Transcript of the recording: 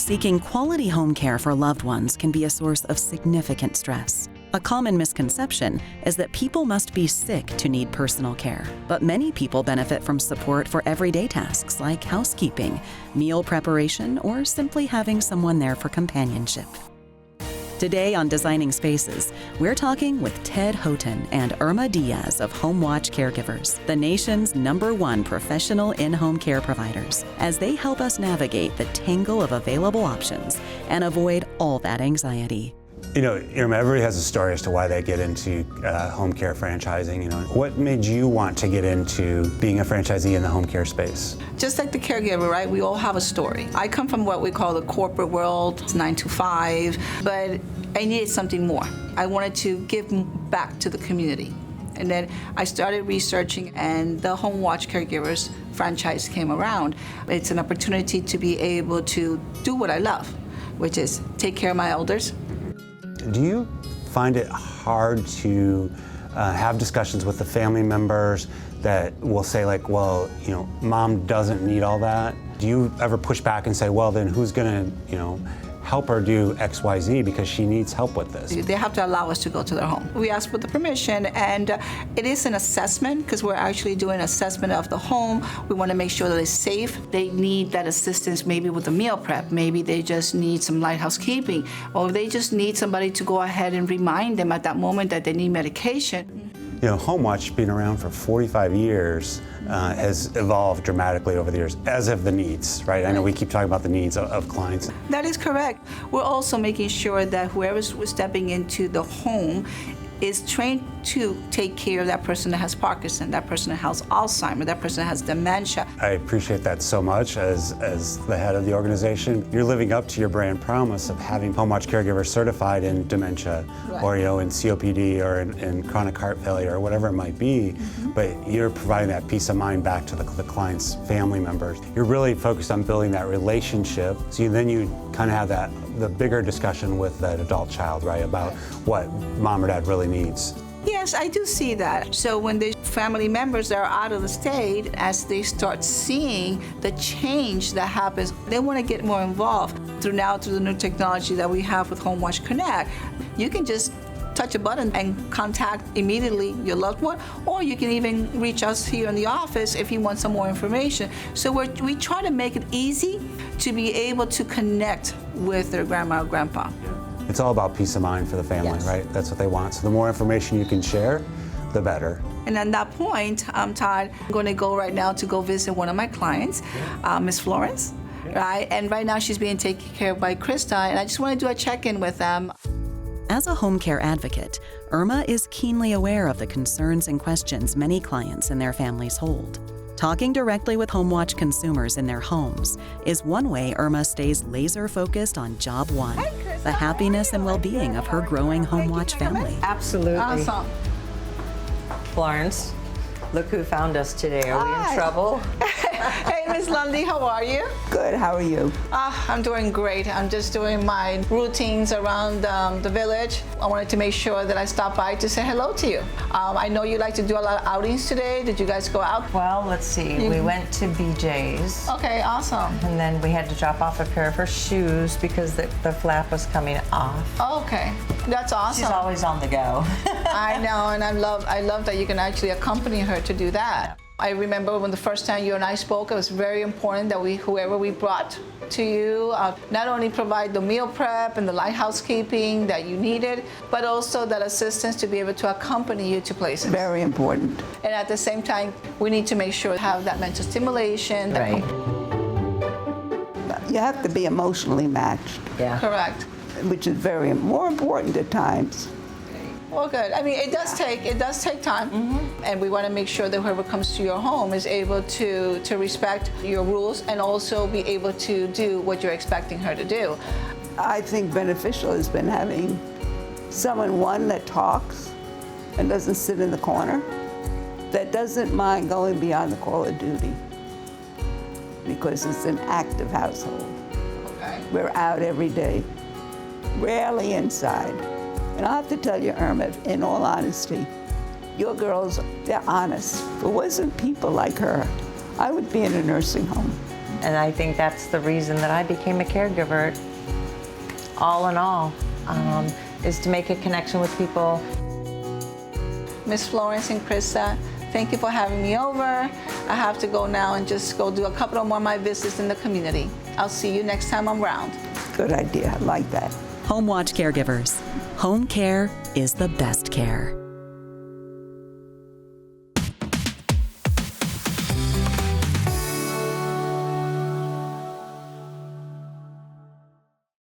Seeking quality home care for loved ones can be a source of significant stress. A common misconception is that people must be sick to need personal care, but many people benefit from support for everyday tasks like housekeeping, meal preparation, or simply having someone there for companionship. Today on Designing Spaces, we're talking with Ted Houghton and Irma Diaz of Homewatch CareGivers, the nation's #1 professional in-home care providers, as they help us navigate the tangle of available options and avoid all that anxiety. You know, Irma, everybody has a story as to why they get into home care franchising. You know, what made you want to get into being a franchisee in the home care space? Just like the caregiver, right? We all have a story. I come from what we call the corporate world, it's 9 to 5, but I needed something more. I wanted to give back to the community. And then I started researching, and the Homewatch CareGivers franchise came around. It's an opportunity to be able to do what I love, which is take care of my elders. Do you find it hard to have discussions with the family members that will say like, well, you know, mom doesn't need all that? Do you ever push back and say, well, then who's gonna, you know, help her do X, Y, Z because she needs help with this? They have to allow us to go to their home. We ask for the permission, and it is an assessment because we're actually doing an assessment of the home. We want to make sure that it's safe. They need that assistance maybe with the meal prep. Maybe they just need some light housekeeping, or they just need somebody to go ahead and remind them at that moment that they need medication. You know, Homewatch, being around for 45 years, has evolved dramatically over the years, as have the needs, right? I know we keep talking about the needs of clients. That is correct. We're also making sure that whoever's stepping into the home is trained to take care of that person that has Parkinson, that person that has Alzheimer's, that person that has dementia. I appreciate that so much as the head of the organization. You're living up to your brand promise of having Homewatch CareGivers certified in dementia, right, or, you know, in COPD or in chronic heart failure or whatever it might be, but you're providing that peace of mind back to the client's family members. You're really focused on building that relationship, so then you kind of have the bigger discussion with that adult child, right, about what mom or dad really needs. Yes, I do see that. So when the family members are out of the state, as they start seeing the change that happens, they want to get more involved. Through the new technology that we have with Homewatch Connect, you can just touch a button and contact immediately your loved one, or you can even reach us here in the office if you want some more information. So we try to make it easy to be able to connect with their grandma or grandpa. It's all about peace of mind for the family, Yes. right? That's what they want. So the more information you can share, the better. And at that point, Todd, I'm going to go right now to go visit one of my clients, Miss Florence, right? And right now she's being taken care of by Krista, and I just want to do a check-in with them. As a home care advocate, Irma is keenly aware of the concerns and questions many clients and their families hold. Talking directly with Homewatch consumers in their homes is one way Irma stays laser-focused on job one, the happiness and well-being of her growing Homewatch family. Absolutely. Awesome. Florence, look who found us today. Are we in trouble? Hey, Miss Lundy, how are you? Good, how are you? I'm doing great. I'm just doing my routines around the village. I wanted to make sure that I stopped by to say hello to you. I know you like to do a lot of outings today. Did you guys go out? Well, let's see. We went to BJ's. Okay, awesome. And then we had to drop off a pair of her shoes because the flap was coming off. Okay, that's awesome. She's always on the go. I know, and I love that you can actually accompany her to do that. I remember when the first time you and I spoke, it was very important that whoever we brought to you, not only provide the meal prep and the light housekeeping that you needed, but also that assistance to be able to accompany you to places. Very important. And at the same time, we need to make sure to have that mental stimulation. Right. You have to be emotionally matched, Yeah. Correct. which is more important at times. Well, good. I mean, it does take time, and we want to make sure that whoever comes to your home is able to respect your rules and also be able to do what you're expecting her to do. I think beneficial has been having someone, one, that talks and doesn't sit in the corner, that doesn't mind going beyond the call of duty, because it's an active household. Okay. We're out every day, rarely inside. And I have to tell you, Irma, in all honesty, your girls, they're honest. If it wasn't people like her, I would be in a nursing home. And I think that's the reason that I became a caregiver, all in all, is to make a connection with people. Miss Florence and Krista, thank you for having me over. I have to go now and just go do a couple more of my visits in the community. I'll see you next time I'm around. Good idea. I like that. Homewatch CareGivers. Home care is the best care.